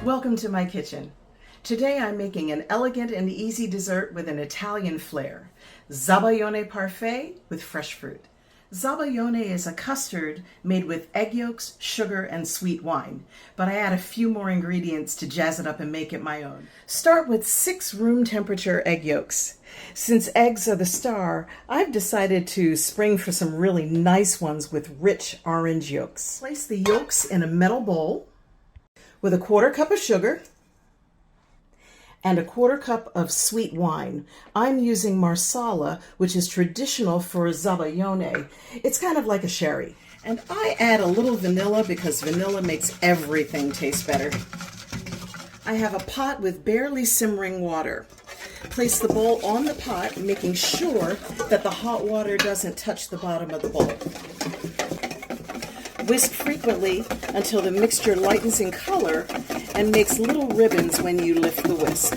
Welcome to my kitchen. Today I'm making an elegant and easy dessert with an Italian flair. Zabaglione parfait with fresh fruit. Zabaglione is a custard made with egg yolks, sugar, and sweet wine, but I add a few more ingredients to jazz it up and make it my own. Start with 6 room temperature egg yolks. Since eggs are the star, I've decided to spring for some really nice ones with rich orange yolks. Place the yolks in a metal bowl with a 1/4 cup of sugar and a 1/4 cup of sweet wine. I'm using Marsala, which is traditional for Zabaglione. It's kind of like a sherry. And I add a little vanilla because vanilla makes everything taste better. I have a pot with barely simmering water. Place the bowl on the pot, making sure that the hot water doesn't touch the bottom of the bowl. Whisk frequently until the mixture lightens in color and makes little ribbons when you lift the whisk.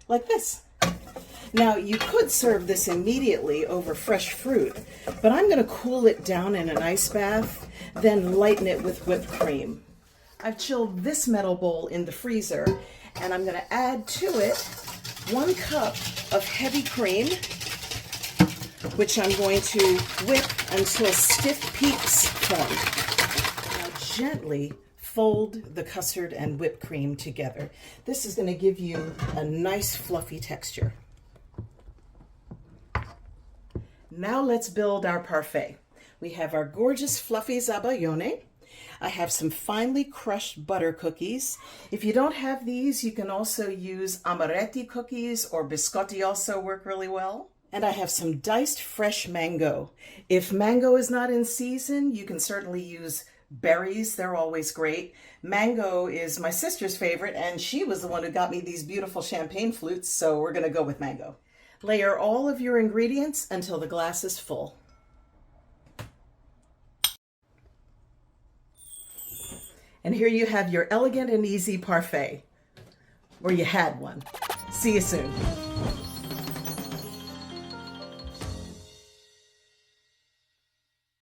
Like this. Now you could serve this immediately over fresh fruit, but I'm going to cool it down in an ice bath, then lighten it with whipped cream. I've chilled this metal bowl in the freezer, and I'm going to add to it 1 cup of heavy cream, which I'm going to whip until stiff peaks form. Now gently fold the custard and whipped cream together. This is going to give you a nice fluffy texture. Now let's build our parfait. We have our gorgeous fluffy Zabaglione. I have some finely crushed butter cookies. If you don't have these, you can also use amaretti cookies, or biscotti also work really well. And I have some diced fresh mango. If mango is not in season, you can certainly use berries. They're always great. Mango is my sister's favorite, and she was the one who got me these beautiful champagne flutes, so we're going to go with mango. Layer all of your ingredients until the glass is full. And here you have your elegant and easy parfait, or you had one. See you soon.